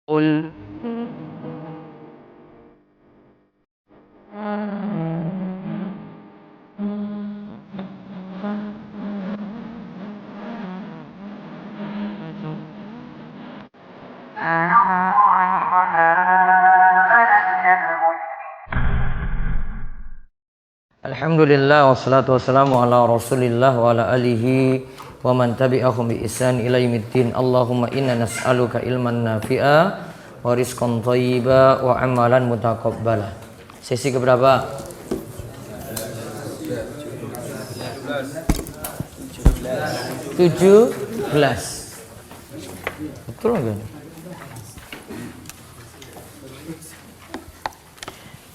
قل Alhamdulillah wassalatu wassalamu ala Rasulillah wa ala alihi wa man tabi'ahum bi ihsan ila yaumiddin. Allahumma inna nas'aluka ilman nafi'a wa rizqan thayyiba wa amalan mutaqabbala. Sesi keberapa? 17. Betul enggak?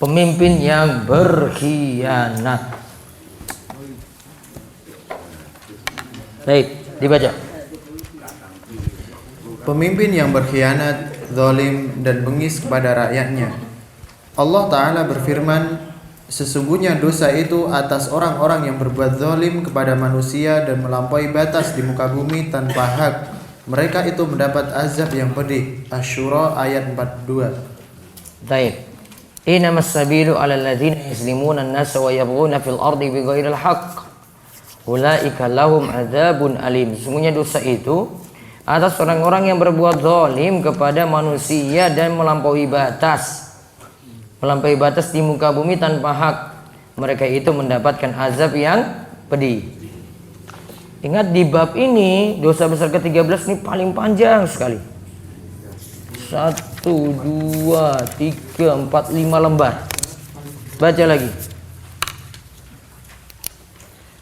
Pemimpin yang berkhianat. Baik, dibaca. Pemimpin yang berkhianat, zalim dan bengis kepada rakyatnya. Allah Ta'ala berfirman, sesungguhnya dosa itu atas orang-orang yang berbuat zalim kepada manusia dan melampaui batas di muka bumi tanpa hak. Mereka itu mendapat azab yang pedih. Asy-Syura ayat 42. Baik. Innamas sabilu 'alal ladzina yuzlimuna an-nasa wa yabghuna fil ardi bighairil haqq. Ulaika lahum adzabun alim. Sesungguhnya dosa itu atas orang-orang yang berbuat zalim kepada manusia dan melampaui batas. Melampaui batas di muka bumi tanpa hak. Mereka itu mendapatkan azab yang pedih. Ingat di bab ini dosa besar ke-13 ini paling panjang sekali. 1, 2, 3, 4, 5 lembar. Baca lagi.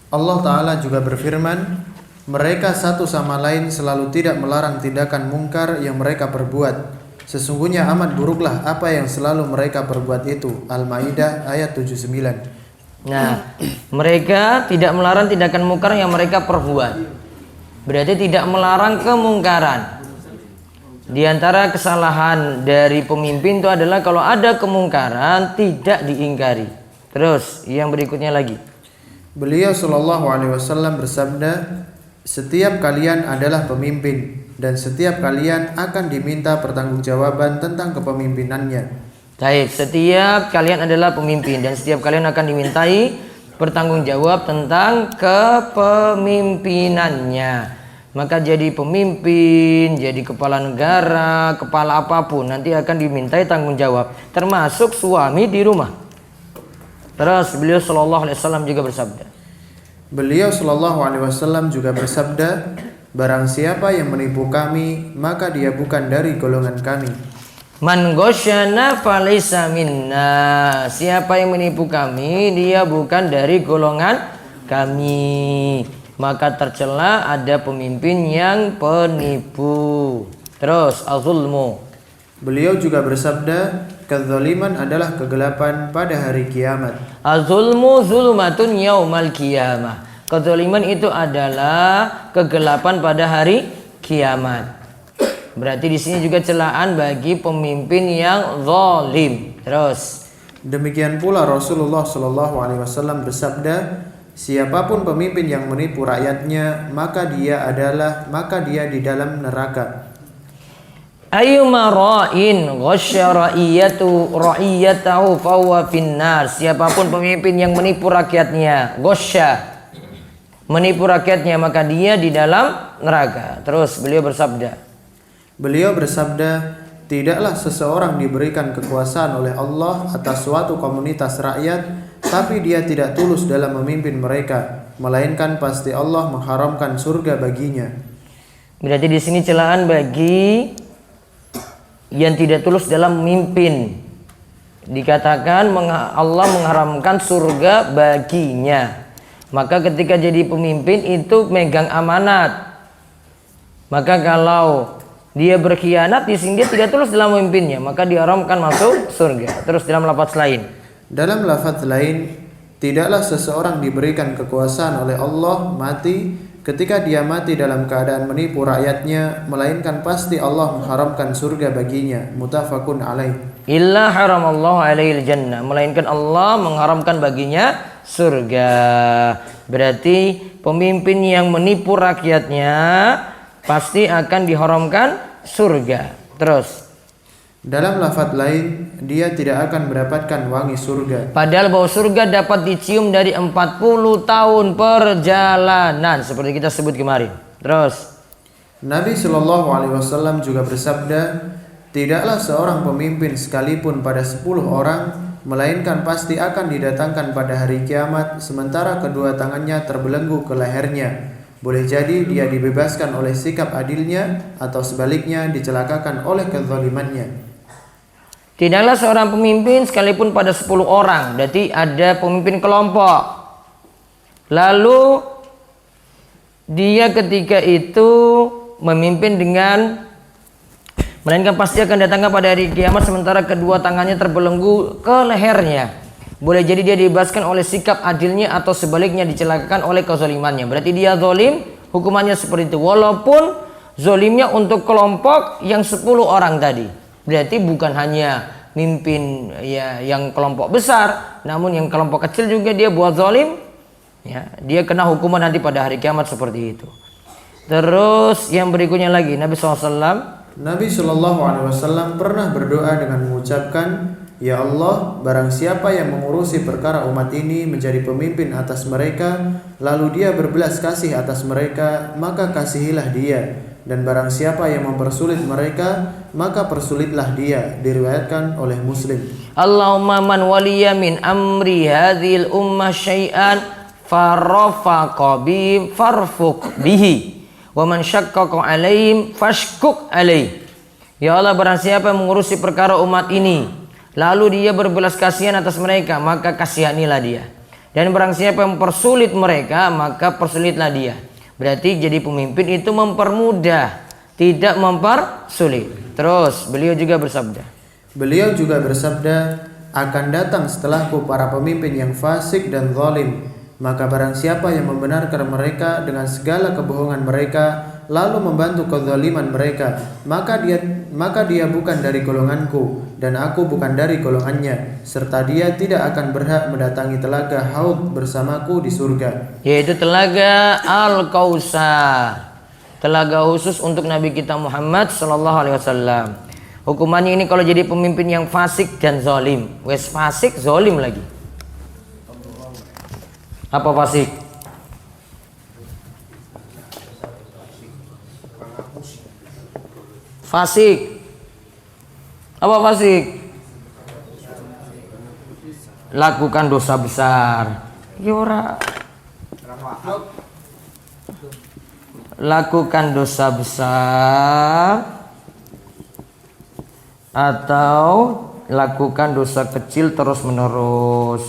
Allah Ta'ala juga berfirman, mereka satu sama lain selalu tidak melarang tindakan mungkar yang mereka perbuat. Sesungguhnya amat buruklah apa yang selalu mereka perbuat itu. Al-Maidah ayat 79. Nah, mereka tidak melarang tindakan mungkar yang mereka perbuat. Berarti tidak melarang kemungkaran. Di antara kesalahan dari pemimpin itu adalah kalau ada kemungkaran tidak diingkari. Terus yang berikutnya lagi. Beliau Shallallahu Alaihi Wasallam bersabda, setiap kalian adalah pemimpin dan setiap kalian akan diminta pertanggungjawaban tentang kepemimpinannya. Baik, setiap kalian adalah pemimpin dan setiap kalian akan dimintai bertanggungjawab tentang kepemimpinannya. Maka jadi pemimpin, jadi kepala negara, kepala apapun nanti akan dimintai tanggung jawab, termasuk suami di rumah. Terus beliau Shallallahu Alaihi Wasallam juga bersabda. Beliau Shallallahu Alaihi Wasallam juga bersabda, barang siapa yang menipu kami, maka dia bukan dari golongan kami. Man ghasyana falaysa minna. Siapa yang menipu kami, dia bukan dari golongan kami. Maka tercela ada pemimpin yang penipu. Terus az-zulmu. Beliau juga bersabda, kezaliman adalah kegelapan pada hari kiamat. Az-zulmu zulumatun yaumal qiyamah. Kezaliman itu adalah kegelapan pada hari kiamat. Berarti di sini juga celaan bagi pemimpin yang zalim. Terus demikian pula Rasulullah Shallallahu Alaihi Wasallam bersabda, siapapun pemimpin yang menipu rakyatnya, maka dia di dalam neraka. Ayyuma ra'in ghasya ra'iyatahu fahuwa finnar. Siapapun pemimpin yang menipu rakyatnya, ghasya, menipu rakyatnya, maka dia di dalam neraka. Terus beliau bersabda, tidaklah seseorang diberikan kekuasaan oleh Allah atas suatu komunitas rakyat, tapi dia tidak tulus dalam memimpin mereka, melainkan pasti Allah mengharamkan surga baginya. Berarti di sini celaan bagi yang tidak tulus dalam memimpin. Dikatakan Allah mengharamkan surga baginya. Maka ketika jadi pemimpin itu megang amanat. Maka kalau dia berkhianat, di sini dia tidak tulus dalam memimpinnya, maka diharamkan masuk surga. Terus dalam lafaz lain. Dalam lafaz lain, tidaklah seseorang diberikan kekuasaan oleh Allah mati ketika dia mati dalam keadaan menipu rakyatnya, melainkan pasti Allah mengharamkan surga baginya. Muttafaqun alaih. Illa haramallahu alaihil jannah. Melainkan Allah mengharamkan baginya surga. Berarti pemimpin yang menipu rakyatnya pasti akan diharamkan surga. Terus Dalam lafaz lain, dia tidak akan mendapatkan wangi surga. Padahal bau surga dapat dicium dari 40 tahun perjalanan seperti kita sebut kemarin. Terus Nabi Shallallahu Alaihi Wasallam juga bersabda, tidaklah seorang pemimpin sekalipun pada 10 orang, melainkan pasti akan didatangkan pada hari kiamat, sementara kedua tangannya terbelenggu ke lehernya. Boleh jadi dia dibebaskan oleh sikap adilnya, atau sebaliknya dicelakakan oleh kezalimannya. tidaklah seorang pemimpin sekalipun pada 10 orang, berarti ada pemimpin kelompok. Lalu dia ketika itu memimpin dengan, melainkan pasti akan datangkan pada hari kiamat sementara kedua tangannya terbelenggu ke lehernya. Boleh jadi dia dibebaskan oleh sikap adilnya atau sebaliknya dicelakakan oleh kezalimannya. Berarti dia zalim, hukumannya seperti itu. Walaupun zalimnya untuk kelompok yang 10 orang tadi. Berarti bukan hanya mimpin ya yang kelompok besar, namun yang kelompok kecil juga dia buat zalim. Ya, dia kena hukuman nanti pada hari kiamat seperti itu. Terus yang berikutnya lagi Nabi SAW. Nabi Shallallahu Alaihi Wasallam pernah berdoa dengan mengucapkan, Ya Allah, barang siapa yang mengurusi perkara umat ini menjadi pemimpin atas mereka, lalu dia berbelas kasih atas mereka, maka kasihilah dia. Dan barang siapa yang mempersulit mereka, maka persulitlah dia. Diriwayatkan oleh Muslim. Allahumma man waliya min amri hadhil ummah syai'an farafaqa bi farfuq bihi wa man syaqqaqa alaihim fashkuk alaih. Ya Allah, barang siapa yang mengurusi perkara umat ini, lalu dia berbelas kasihan atas mereka, maka kasihanilah dia. Dan barang siapa yang mempersulit mereka, maka persulitlah dia. Berarti jadi pemimpin itu mempermudah, tidak mempersulit. Terus beliau juga bersabda, akan datang setelahku para pemimpin yang fasik dan zalim. Maka barang siapa yang membenarkan mereka dengan segala kebohongan mereka, lalu membantu kezaliman mereka, maka dia bukan dari golonganku, dan aku bukan dari golongannya, serta dia tidak akan berhak mendatangi telaga Haud bersamaku di surga, yaitu telaga Al-Kautsar, telaga khusus untuk Nabi kita Muhammad sallallahu alaihi wasallam. Hukumannya ini kalau jadi pemimpin yang fasik dan zalim. Wes fasik, zalim lagi. Apa fasik? Fasik. Apa fasik? Lakukan dosa besar. Yora. Lakukan dosa besar atau lakukan dosa kecil terus menerus.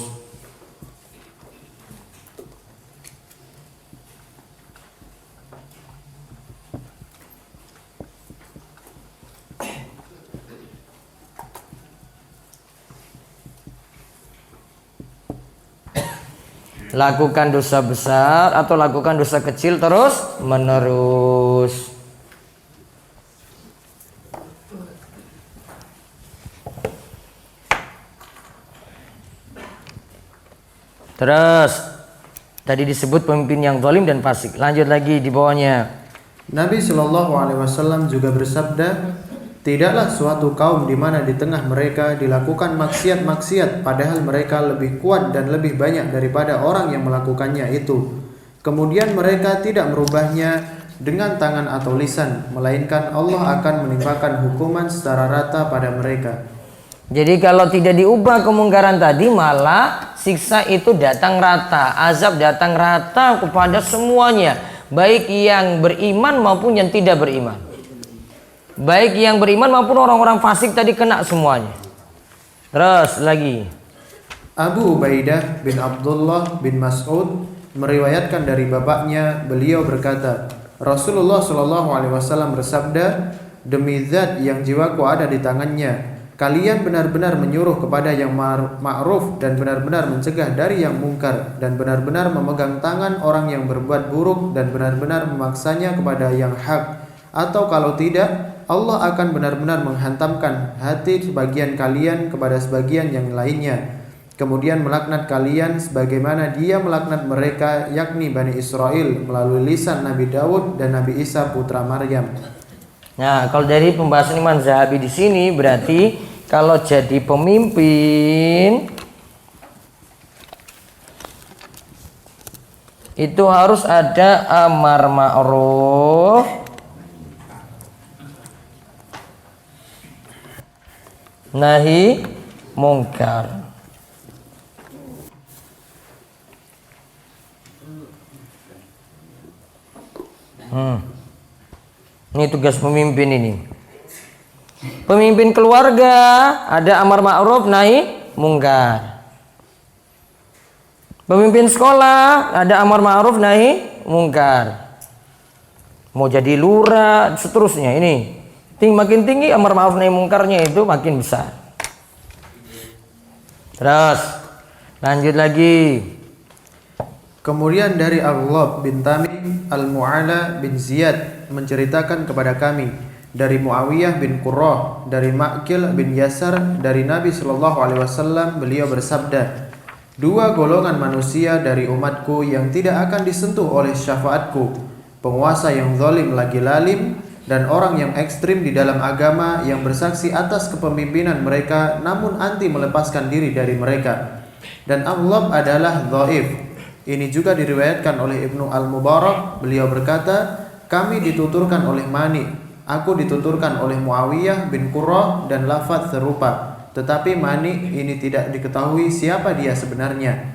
Lakukan dosa besar atau lakukan dosa kecil terus menerus. Terus tadi disebut pemimpin yang zalim dan fasik. Lanjut lagi di bawahnya. Nabi Shallallahu Alaihi Wasallam juga bersabda, tidaklah suatu kaum di mana di tengah mereka dilakukan maksiat-maksiat, padahal mereka lebih kuat dan lebih banyak daripada orang yang melakukannya itu. Kemudian mereka tidak merubahnya dengan tangan atau lisan, melainkan Allah akan menimpakan hukuman secara rata pada mereka. Jadi kalau tidak diubah kemungkaran tadi, malah siksa itu datang rata, azab datang rata kepada semuanya, baik yang beriman maupun yang tidak beriman. Baik yang beriman maupun orang-orang fasik tadi kena semuanya. Terus lagi. Abu Ubaidah bin Abdullah bin Mas'ud meriwayatkan dari bapaknya, beliau berkata, Rasulullah Shallallahu Alaihi Wasallam bersabda, demi zat yang jiwaku ada di tangannya, kalian benar-benar menyuruh kepada yang ma'ruf dan benar-benar mencegah dari yang mungkar, dan benar-benar memegang tangan orang yang berbuat buruk dan benar-benar memaksanya kepada yang hak. Atau kalau tidak, Allah akan benar-benar menghantamkan hati sebagian kalian kepada sebagian yang lainnya, kemudian melaknat kalian sebagaimana dia melaknat mereka, yakni Bani Israel, melalui lisan Nabi Daud dan Nabi Isa putra Maryam. Nah, kalau dari pembahasan Imam Zahabi di sini berarti kalau jadi pemimpin itu harus ada amar ma'ruf nahi mungkar. Ini tugas pemimpin ini. Pemimpin keluarga ada amar ma'ruf nahi mungkar. Pemimpin sekolah ada amar ma'ruf nahi mungkar. Mau jadi lurah seterusnya ini. Makin tinggi amar ma'ruf nahi mungkarnya itu makin besar. Terus lanjut lagi. Kemudian dari Abdullah bin Tamim Al-Mu'ala bin Ziyad menceritakan kepada kami dari Muawiyah bin Qurrah dari Ma'qil bin Yasar dari Nabi SAW, beliau bersabda, dua golongan manusia dari umatku yang tidak akan disentuh oleh syafaatku, penguasa yang zalim lagi lalim dan orang yang ekstrim di dalam agama yang bersaksi atas kepemimpinan mereka namun anti melepaskan diri dari mereka. Dan Abdullah adalah dhaif. Ini juga diriwayatkan oleh Ibnu Al-Mubarak. Beliau berkata, kami dituturkan oleh Mani, aku dituturkan oleh Muawiyah bin Qurrah dan lafaz serupa. Tetapi Mani ini tidak diketahui siapa dia sebenarnya.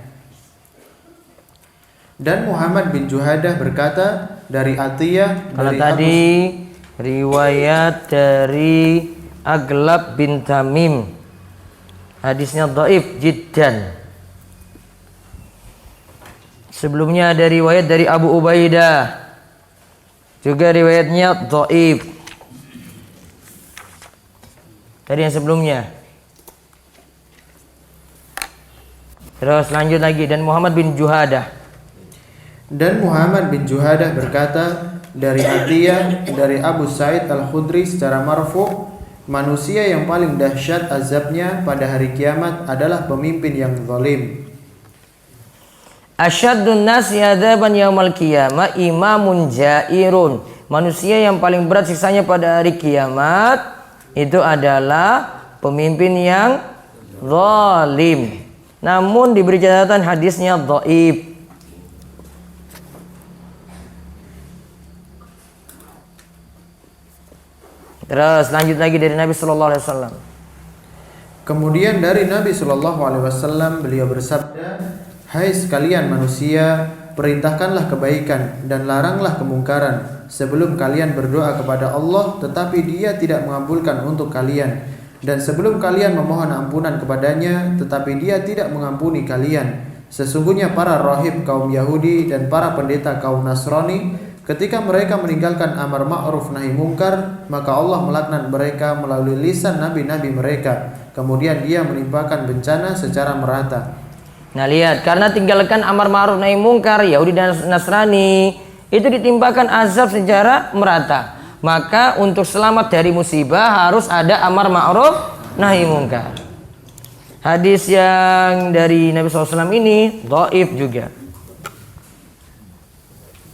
Dan Muhammad bin Juhadah berkata dari Atiyah Kalau dari tadi riwayat dari Aglab bin Tamim, hadisnya dhaif jiddan. Sebelumnya ada riwayat dari Abu Ubaidah, juga riwayatnya dhaif. Tadi yang sebelumnya. Terus lanjut lagi, dan Muhammad bin Juhadah. Dan Muhammad bin Juhadah berkata dari Atiyah dari Abu Sa'id Al-Khudri secara marfu', manusia yang paling dahsyat azabnya pada hari kiamat adalah pemimpin yang zalim. Asyaddun nasi adzaban yaumal qiyamah imamun jairun. Manusia yang paling berat siksanya pada hari kiamat itu adalah pemimpin yang zalim. Namun diberi catatan hadisnya dhaif. Terus lanjut lagi dari Nabi sallallahu alaihi wasallam. Kemudian dari Nabi sallallahu alaihi wasallam beliau bersabda, hai sekalian manusia, perintahkanlah kebaikan dan laranglah kemungkaran sebelum kalian berdoa kepada Allah tetapi Dia tidak mengabulkan untuk kalian, dan sebelum kalian memohon ampunan kepadanya tetapi Dia tidak mengampuni kalian. Sesungguhnya para rahib kaum Yahudi dan para pendeta kaum Nasrani ketika mereka meninggalkan amar ma'ruf nahi mungkar, maka Allah melaknat mereka melalui lisan nabi-nabi mereka. Kemudian Dia menimpakan bencana secara merata. Nah lihat, karena tinggalkan amar ma'ruf nahi mungkar, Yahudi dan Nasrani itu ditimpakan azab secara merata. Maka untuk selamat dari musibah harus ada amar ma'ruf nahi mungkar. Hadis yang dari Nabi SAW ini dhaif juga.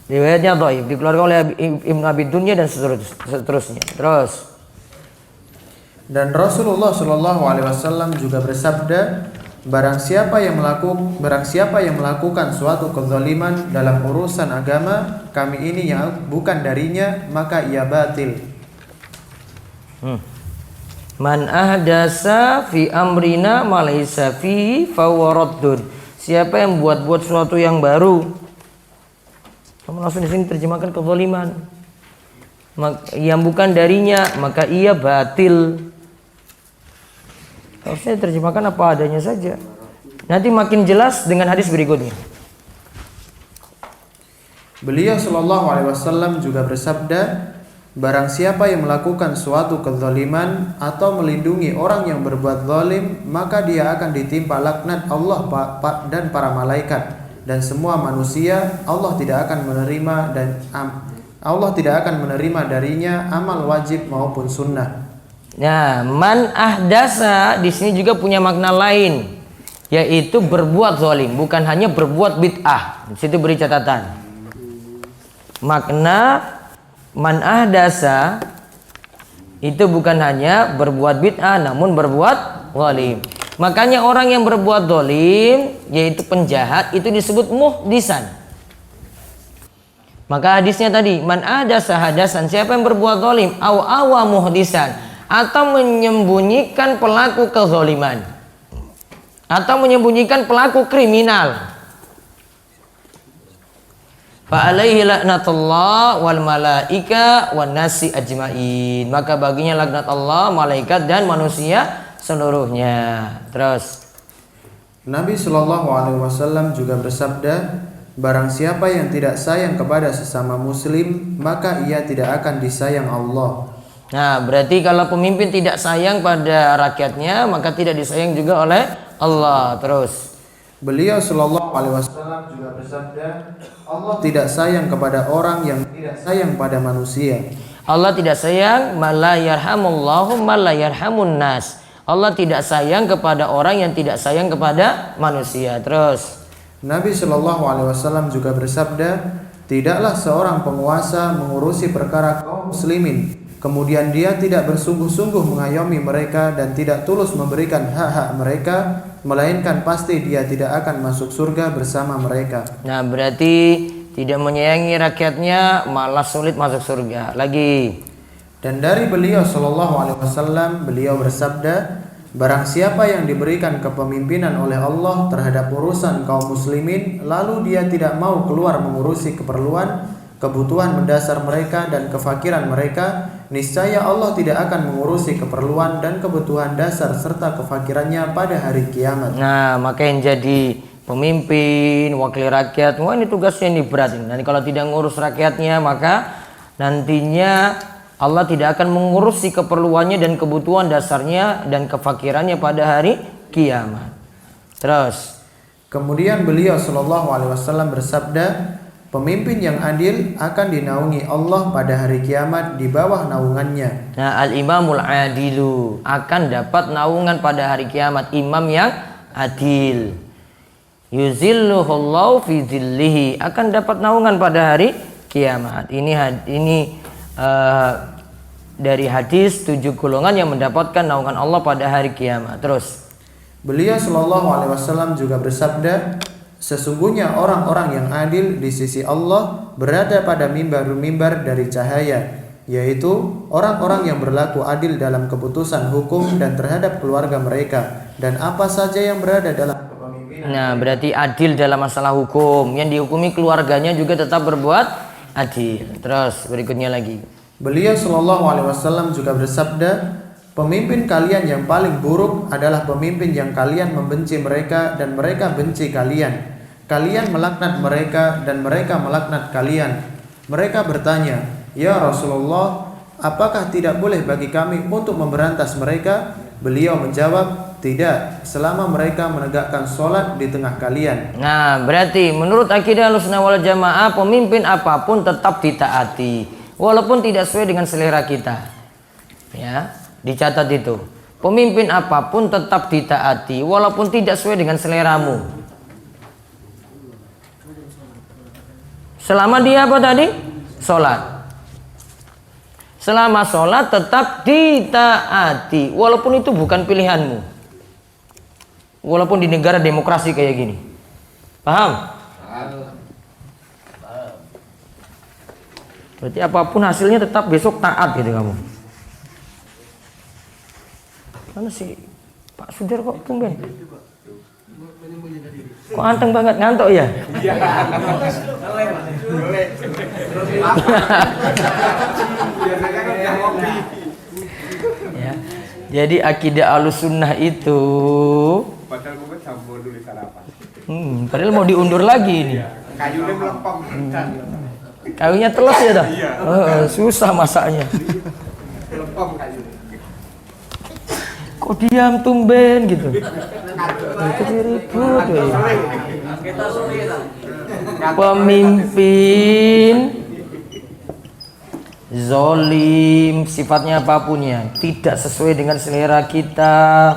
Riwayatnya dhaif, dikeluarkan oleh Ibnu Abi Dunya dan seterusnya. Terus. Dan Rasulullah SAW juga bersabda, Barang siapa yang melakukan suatu kezaliman dalam urusan agama kami ini yang bukan darinya, maka ia batil. Man ahdasa fi amrina ma laysa fi fawaradun. Siapa yang buat suatu yang baru, kamu langsung di sini terjemahkan kezaliman, yang bukan darinya maka ia batil. Harusnya terjemahkan apa adanya saja. Nanti makin jelas dengan hadis berikutnya. Beliau sallallahu alaihi wasallam juga bersabda, barang siapa yang melakukan suatu kezaliman atau melindungi orang yang berbuat zalim, maka dia akan ditimpa laknat Allah dan para malaikat dan semua manusia. Allah tidak akan menerima darinya amal wajib maupun sunnah. Nah, man ahdasa di sini juga punya makna lain, yaitu berbuat zalim, bukan hanya berbuat bid'ah. Di situ beri catatan. Makna man ahdasa Itu bukan hanya berbuat bid'ah, namun berbuat zalim. Makanya orang yang berbuat zalim, yaitu penjahat, itu disebut muhdisan. Maka hadisnya tadi, man ahdatsa hadasan, siapa yang berbuat zalim, aw awa muhdisan, atau menyembunyikan pelaku kezaliman, atau menyembunyikan pelaku kriminal, fa alaihi laknatullah wal malaika wan nasi ajmain, maka baginya laknat Allah, malaikat dan manusia seluruhnya. Terus Nabi Shallallahu Alaihi Wasallam juga bersabda, barang siapa yang tidak sayang kepada sesama muslim, maka ia tidak akan disayang Allah. Nah, berarti kalau pemimpin tidak sayang pada rakyatnya, maka tidak disayang juga oleh Allah. Terus Beliau Shallallahu Alaihi Wasallam juga bersabda, Allah tidak sayang kepada orang yang tidak sayang pada manusia. Allah tidak sayang mala yarhamullahu mala yarhamun nas. Allah tidak sayang kepada orang yang tidak sayang kepada manusia. Terus Nabi Shallallahu Alaihi Wasallam juga bersabda, tidaklah seorang penguasa mengurusi perkara kaum muslimin, kemudian dia tidak bersungguh-sungguh mengayomi mereka dan tidak tulus memberikan hak-hak mereka, melainkan pasti dia tidak akan masuk surga bersama mereka. nah, berarti tidak menyayangi rakyatnya malah sulit masuk surga. Lagi. Dan dari beliau Shallallahu Alaihi Wasallam, beliau bersabda, barang siapa yang diberikan kepemimpinan oleh Allah terhadap urusan kaum muslimin, lalu dia tidak mau keluar mengurusi kebutuhan mendasar mereka dan kefakiran mereka, niscaya Allah tidak akan mengurusi keperluan dan kebutuhan dasar serta kefakirannya pada hari kiamat. Nah, maka yang jadi pemimpin, wakil rakyat, wah ini tugasnya ini berat. Nanti kalau tidak ngurus rakyatnya, maka nantinya Allah tidak akan mengurusi keperluannya dan kebutuhan dasarnya dan kefakirannya pada hari kiamat. Terus kemudian beliau Shallallahu Alaihi Wasallam bersabda, pemimpin yang adil akan dinaungi Allah pada hari kiamat di bawah naungannya. nah, al-imamul adilu akan dapat naungan pada hari kiamat, imam yang adil. Yuzilluhullahu fi zillihi, akan dapat naungan pada hari kiamat. Ini dari hadis 7 golongan yang mendapatkan naungan Allah pada hari kiamat. Terus beliau Shallallahu Alaihi Wasallam juga bersabda, sesungguhnya orang-orang yang adil di sisi Allah berada pada mimbar-mimbar dari cahaya, yaitu orang-orang yang berlaku adil dalam keputusan hukum dan terhadap keluarga mereka dan apa saja yang berada dalam kepemimpinan. nah, berarti adil dalam masalah hukum, yang dihukumi keluarganya juga tetap berbuat adil. Terus berikutnya lagi. Beliau Shallallahu Alaihi Wasallam juga bersabda, pemimpin kalian yang paling buruk adalah pemimpin yang kalian membenci mereka dan mereka benci kalian. Kalian melaknat mereka dan mereka melaknat kalian. Mereka bertanya, ya Rasulullah, apakah tidak boleh bagi kami untuk memberantas mereka? Beliau menjawab, tidak, selama mereka menegakkan sholat di tengah kalian. Nah, berarti menurut akidah Ahlussunnah wal Jamaah, pemimpin apapun tetap ditaati walaupun tidak sesuai dengan selera kita. Ya, dicatat itu. Pemimpin apapun tetap ditaati walaupun tidak sesuai dengan seleramu. Selama dia apa tadi? Sholat. Selama sholat tetap ditaati walaupun itu bukan pilihanmu. Walaupun di negara demokrasi kayak gini. Paham? Berarti apapun hasilnya tetap besok taat gitu kamu. Mana sih Pak Sudar kok tumben? Kok anteng banget, ngantuk ya? Ya. Jadi akidah Ahlussunnah itu padahal mau diundur lagi ini. Kayunya melempem. Kayunya teles ya dah. Susah masaknya. Melempem kayu. Kok diam tumben gitu. Itu ribut ya. Pemimpin zolim, sifatnya apapun ya, tidak sesuai dengan selera kita.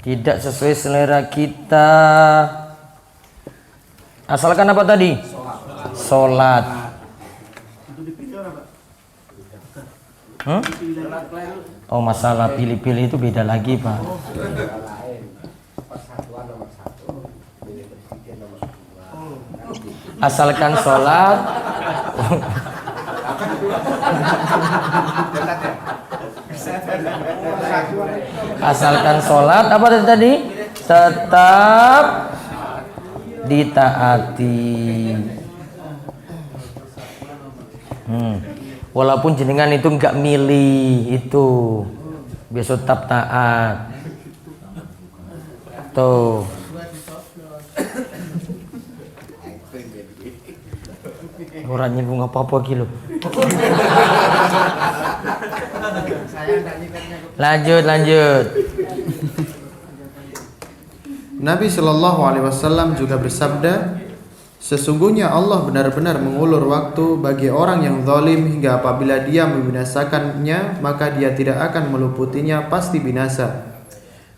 Tidak sesuai selera kita. Asalkan apa tadi? Sholat. Oh, masalah pilih-pilih itu beda lagi, Pak. Asalkan sholat. Asalkan sholat apa tadi? Tetap ditaati. Walaupun jenengan itu enggak milih itu, biasa tetap taat. Tuh. Orangnya bunga apa-apa gitu. Lanjut. Nabi Shallallahu Alaihi Wasallam juga bersabda, sesungguhnya Allah benar-benar mengulur waktu bagi orang yang zalim hingga apabila dia membinasakannya maka dia tidak akan meluputinya, pasti binasa.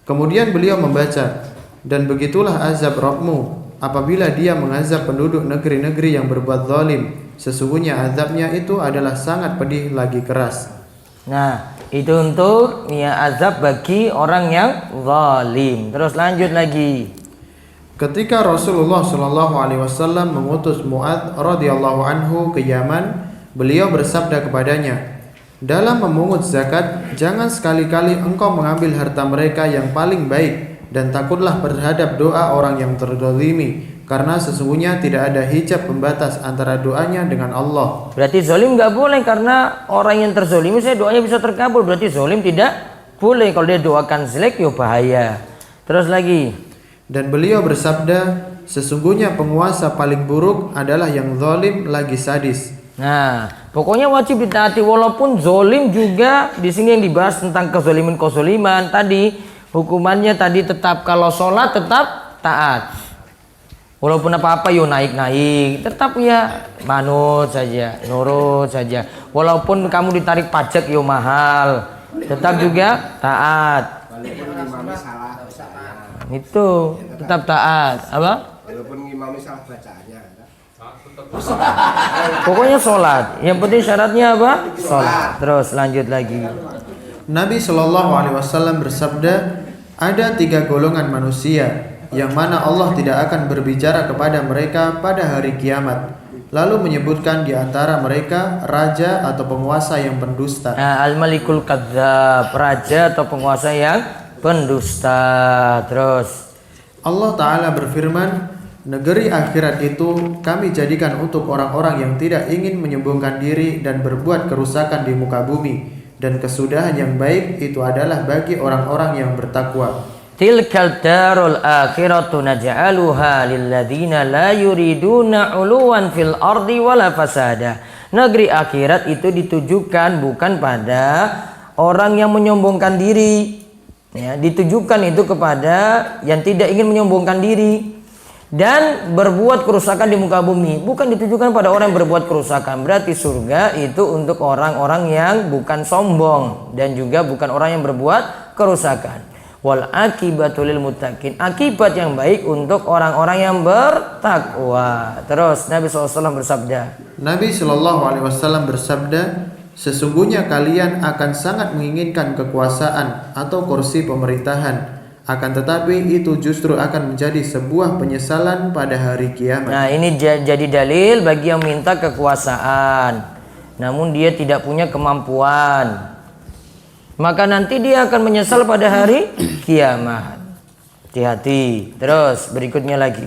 Kemudian beliau membaca, dan begitulah azab Rabbmu apabila dia mengazab penduduk negeri-negeri yang berbuat zalim, sesungguhnya azabnya itu adalah sangat pedih lagi keras. Nah, itu untuk azab bagi orang yang zalim. Terus lanjut lagi. Ketika Rasulullah Shallallahu Alaihi Wasallam mengutus Mu'adz radhiyallahu anhu ke Yaman, beliau bersabda kepadanya, dalam memungut zakat, jangan sekali-kali engkau mengambil harta mereka yang paling baik, dan takutlah terhadap doa orang yang terzalimi, karena sesungguhnya tidak ada hijab pembatas antara doanya dengan Allah. Berarti zalim nggak boleh, karena orang yang terzalimi saya doanya bisa terkabul. Berarti zalim tidak boleh. Kalau dia doakan jelek, ya bahaya. Terus lagi. Dan beliau bersabda, sesungguhnya penguasa paling buruk adalah yang zalim lagi sadis. Nah, pokoknya wajib ditaati walaupun zalim juga. Di sini yang dibahas tentang kezaliman tadi, hukumannya tadi tetap kalau sholat tetap taat. Walaupun apa-apa yo naik-naik, tetap ya manut saja, nurut saja. Walaupun kamu ditarik pajak yo mahal, tetap juga taat. Itu tetap taat. Apa? Walaupun ngimami salah bacaannya. Pokoknya sholat. Yang penting syaratnya apa? Sholat. Terus lanjut lagi. Nabi Shallallahu Alaihi Wasallam bersabda, ada 3 golongan manusia yang mana Allah tidak akan berbicara kepada mereka pada hari kiamat. Lalu menyebutkan di antara mereka raja atau penguasa yang pendusta. Nah, al-malikul kadzdzab, raja atau penguasa yang pendusta. Terus Allah Ta'ala berfirman, negeri akhirat itu kami jadikan untuk orang-orang yang tidak ingin menyombongkan diri dan berbuat kerusakan di muka bumi, dan kesudahan yang baik itu adalah bagi orang-orang yang bertakwa. tilkal darul akhiratu naj'aluha lilladzina la yuriduna 'uluwan fil ardi wala fasada. Negeri akhirat itu ditujukan bukan pada orang yang menyombongkan diri. Ya, ditujukan itu kepada yang tidak ingin menyombongkan diri dan berbuat kerusakan di muka bumi. Bukan ditujukan pada orang yang berbuat kerusakan. Berarti surga itu untuk orang-orang yang bukan sombong dan juga bukan orang yang berbuat kerusakan. Wal akibatul lil muttaqin. Akibat yang baik untuk orang-orang yang bertakwa. Terus Nabi SAW bersabda. Nabi SAW bersabda, sesungguhnya kalian akan sangat menginginkan kekuasaan atau kursi pemerintahan, akan tetapi itu justru akan menjadi sebuah penyesalan pada hari kiamat. Nah, ini jadi dalil bagi yang minta kekuasaan namun dia tidak punya kemampuan, maka nanti dia akan menyesal pada hari kiamat. Hati-hati. Terus berikutnya lagi.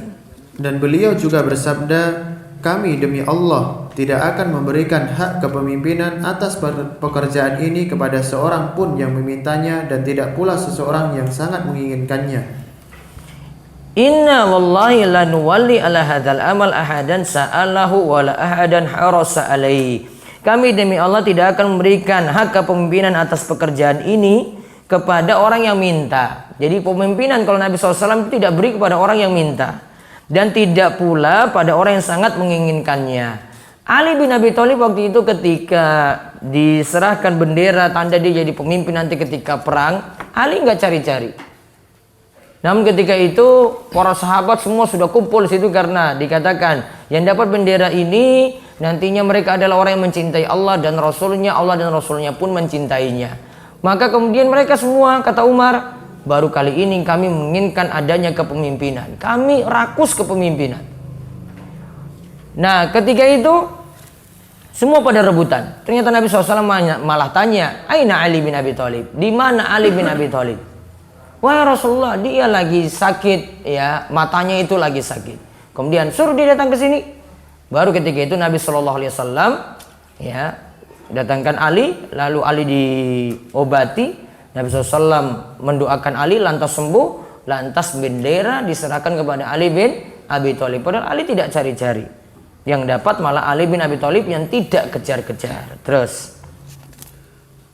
Dan beliau juga bersabda, kami demi Allah tidak akan memberikan hak kepemimpinan atas pekerjaan ini kepada seorang pun yang memintanya, dan tidak pula seseorang yang sangat menginginkannya. Inna wallahi la nuwalli ala hadzal amal ahadan sa'alahu wa la ahadan harasa alaihi. Kami demi Allah tidak akan memberikan hak kepemimpinan atas pekerjaan ini kepada orang yang minta. Jadi pemimpinan kalau Nabi SAW tidak beri kepada orang yang minta, dan tidak pula pada orang yang sangat menginginkannya. Ali bin Abi Thalib waktu itu ketika diserahkan bendera tanda dia jadi pemimpin nanti ketika perang, Ali nggak cari-cari. Namun ketika itu para sahabat semua sudah kumpul di situ karena dikatakan yang dapat bendera ini nantinya mereka adalah orang yang mencintai Allah dan Rasulnya, Allah dan Rasulnya pun mencintainya. Maka kemudian mereka semua, kata Umar, baru kali ini kami menginginkan adanya kepemimpinan. Kami rakus kepemimpinan. Nah ketika itu semua pada rebutan. Ternyata Nabi SAW malah tanya, Aina Ali bin Abi Thalib? Di mana Ali bin Abi Thalib? Wah Rasulullah, dia lagi sakit, ya matanya itu lagi sakit. Kemudian suruh dia datang ke sini. Baru ketika itu Nabi SAW ya datangkan Ali, lalu Ali diobati. Nabi SAW mendoakan Ali lantas sembuh, lantas bendera diserahkan kepada Ali bin Abi Thalib. Padahal Ali tidak cari-cari. Yang dapat malah Ali bin Abi Thalib yang tidak kejar-kejar. Terus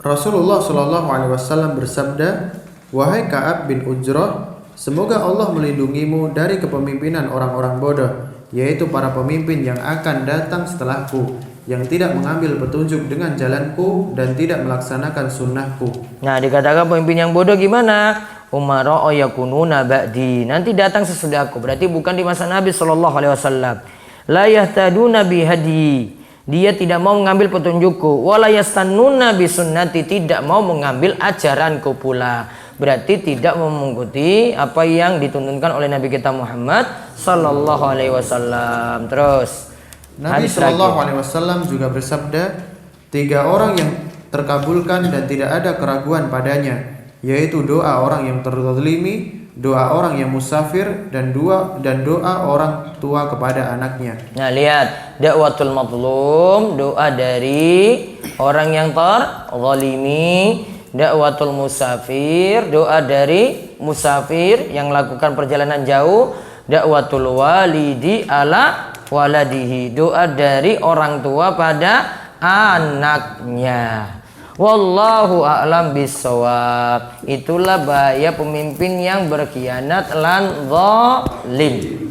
Rasulullah Shallallahu Alaihi Wasallam bersabda, wahai Ka'ab bin Ujrah, semoga Allah melindungimu dari kepemimpinan orang-orang bodoh, yaitu para pemimpin yang akan datang setelahku, yang tidak mengambil petunjuk dengan jalanku dan tidak melaksanakan sunnahku. Nah dikatakan pemimpin yang bodoh gimana? Umara yakununa ba'di, nanti datang sesudahku. Berarti bukan di masa Nabi Shallallahu Alaihi Wasallam. La yahtaduna bihadi, dia tidak mau mengambil petunjukku. Wala yastannuna bisunnati, tidak mau mengambil ajaranku pula. Berarti tidak mengikuti apa yang dituntunkan oleh Nabi kita Muhammad Sallallahu Alaihi Wasallam. Terus Nabi Sallallahu Alaihi Wasallam juga bersabda, 3 orang yang terkabulkan dan tidak ada keraguan padanya, yaitu doa orang yang terzalimi, doa orang yang musafir, dan doa orang tua kepada anaknya. Nah lihat, dakwatul mazlum, doa dari orang yang terzalimi, dakwatul musafir, doa dari musafir yang melakukan perjalanan jauh, dakwatul walidi ala waladihi, doa dari orang tua pada anaknya. Wallahu a'lam bissawab. Itulah bahaya pemimpin yang berkhianat lan zalim.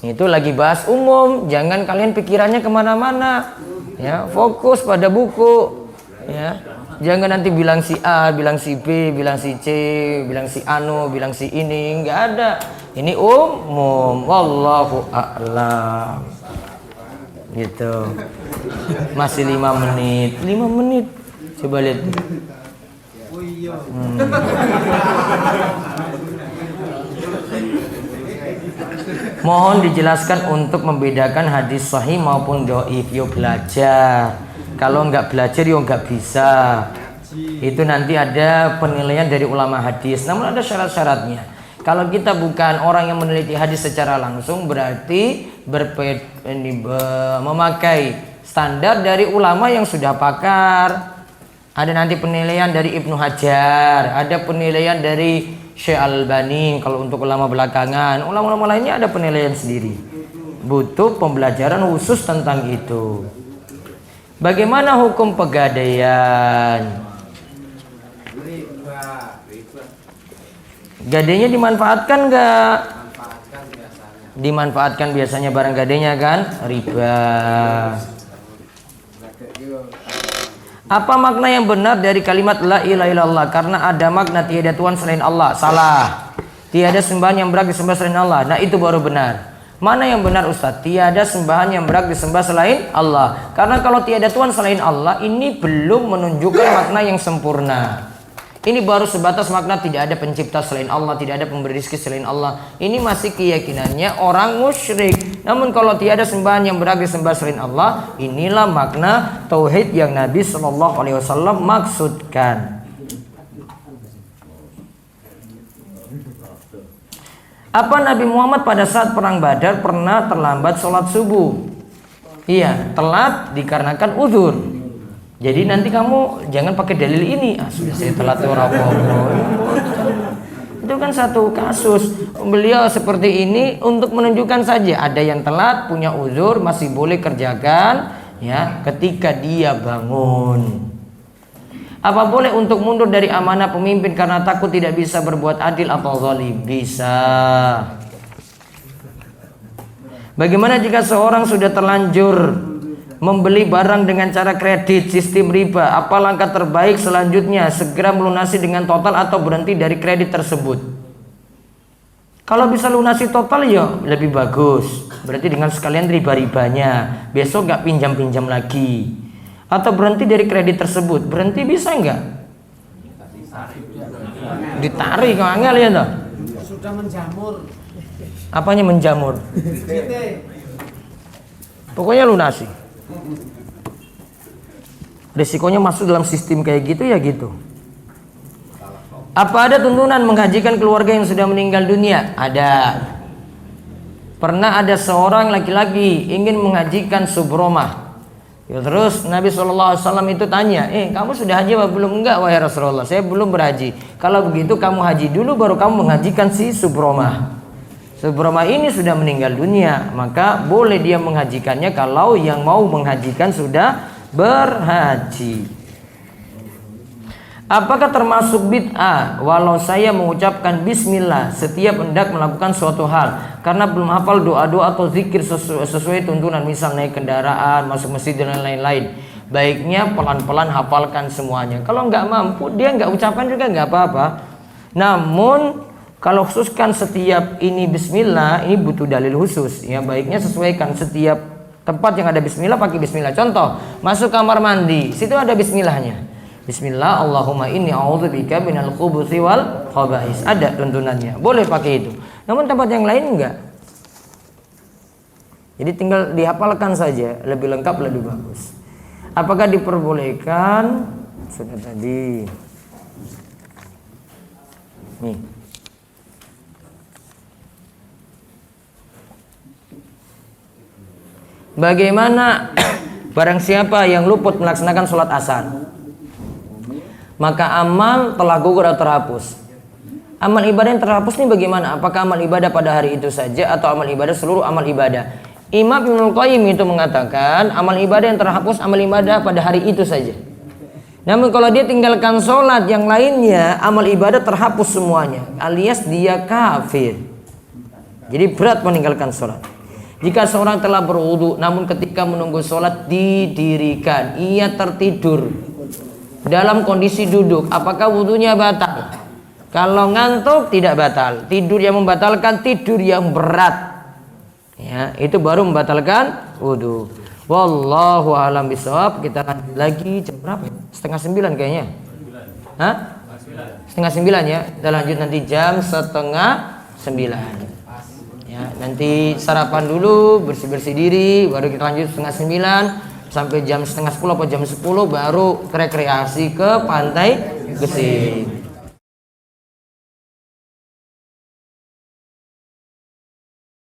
Itu lagi bahas umum, jangan kalian pikirannya kemana-mana. Ya, fokus pada buku. Ya, jangan nanti bilang si A, bilang si B, bilang si C, bilang si Anu, bilang si ini, nggak ada. Ini umum. Wallahu a'lam. Gitu. Masih 5 menit. 5 menit. Coba lihat. Mohon dijelaskan untuk membedakan hadis sahih maupun dhaif. Yuk belajar. Kalau nggak belajar yuk nggak bisa. Itu nanti ada penilaian dari ulama hadis. Namun ada syarat-syaratnya. Kalau kita bukan orang yang meneliti hadis secara langsung, berarti memakai standar dari ulama yang sudah pakar. Ada nanti penilaian dari Ibnu Hajar, ada penilaian dari Syekh Al-Albani. Kalau untuk ulama belakangan, ulama-ulama lainnya ada penilaian sendiri. Butuh pembelajaran khusus tentang itu. Bagaimana hukum pegadaian? Gadainya dimanfaatkan nggak? Dimanfaatkan biasanya barang gadainya kan? Riba. Apa makna yang benar dari kalimat la ilaha illallah? Karena ada makna tiada Tuhan selain Allah. Salah. Tiada sembahan yang berhak disembah selain Allah. Nah itu baru benar. Mana yang benar Ustaz? Tiada sembahan yang berhak disembah selain Allah. Karena kalau tiada Tuhan selain Allah, ini belum menunjukkan makna yang sempurna. Ini baru sebatas makna tidak ada pencipta selain Allah, tidak ada pemberi rezeki selain Allah. Ini masih keyakinannya orang musyrik. Namun kalau tiada sembahan yang berhak disembah selain Allah, inilah makna tauhid yang Nabi Shallallahu Alaihi Wasallam maksudkan. Apa Nabi Muhammad pada saat perang Badar pernah terlambat sholat subuh? Iya, telat dikarenakan uzur. Jadi nanti kamu jangan pakai dalil ini. Sudah saya telat orang. Itu kan satu kasus. Beliau seperti ini untuk menunjukkan saja ada yang telat punya uzur masih boleh kerjakan ya ketika dia bangun. Apa boleh untuk mundur dari amanah pemimpin karena takut tidak bisa berbuat adil atau zalim? Bisa. Bagaimana jika seorang sudah terlanjur membeli barang dengan cara kredit sistem riba? Apa langkah terbaik selanjutnya? Segera melunasi dengan total atau berhenti dari kredit tersebut? Kalau bisa lunasi total ya lebih bagus. Berarti dengan sekalian riba-ribanya. Besok nggak pinjam-pinjam lagi. Atau berhenti dari kredit tersebut. Berhenti bisa nggak? Ditarik kok angel ya toh? Sudah menjamur. Apanya menjamur? Pokoknya lunasi. Risikonya masuk dalam sistem kayak gitu ya gitu. Apa ada tuntunan menghajikan keluarga yang sudah meninggal dunia? Ada. Pernah ada seorang laki-laki ingin menghajikan subromah. Ya, terus Nabi SAW itu tanya, kamu sudah haji apa belum? Enggak wahai Rasulullah, saya belum berhaji. Kalau begitu kamu haji dulu baru kamu menghajikan si subromah. Subromah ini sudah meninggal dunia, maka boleh dia menghajikannya kalau yang mau menghajikan sudah berhaji. Apakah termasuk bid'ah walau saya mengucapkan bismillah setiap hendak melakukan suatu hal karena belum hafal doa-doa atau zikir sesuai tuntunan, misal naik kendaraan, masuk masjid dan lain-lain? Baiknya pelan-pelan hafalkan semuanya. Kalau nggak mampu dia nggak ucapkan juga nggak apa-apa. Namun kalau khususkan setiap ini bismillah, ini butuh dalil khusus ya. Baiknya sesuaikan setiap tempat yang ada bismillah pakai bismillah. Contoh, masuk kamar mandi, situ ada bismillahnya. Bismillah, Allahumma inni a'udzubika minal khubuthi wal khaba'is. Ada tuntunannya, boleh pakai itu. Namun tempat yang lain enggak. Jadi tinggal dihafalkan saja, lebih lengkap, lebih bagus. Apakah diperbolehkan? Sudah tadi. Nih. Bagaimana barang siapa yang luput melaksanakan sholat asar, maka amal telah gugur atau terhapus. Amal ibadah yang terhapus ini bagaimana? Apakah amal ibadah pada hari itu saja atau amal ibadah seluruh amal ibadah? Imam Ibnul Qayyim itu mengatakan amal ibadah yang terhapus amal ibadah pada hari itu saja. Namun kalau dia tinggalkan sholat yang lainnya, amal ibadah terhapus semuanya, alias dia kafir. Jadi berat meninggalkan sholat. Jika seorang telah berwudu namun ketika menunggu sholat didirikan, ia tertidur dalam kondisi duduk, apakah wudunya batal? Kalau ngantuk tidak batal. Tidur yang membatalkan tidur yang berat. Ya, itu baru membatalkan wudu. Wallahu a'lam bishawab. Kita lanjut lagi jam berapa? 8:30 kayaknya. Hah? 8:30 ya. Kita lanjut nanti jam 8:30. Ya, nanti sarapan dulu, bersih-bersih diri, baru kita lanjut 8:30. Sampai jam 9:30 atau jam 10 baru rekreasi ke Pantai Gesing.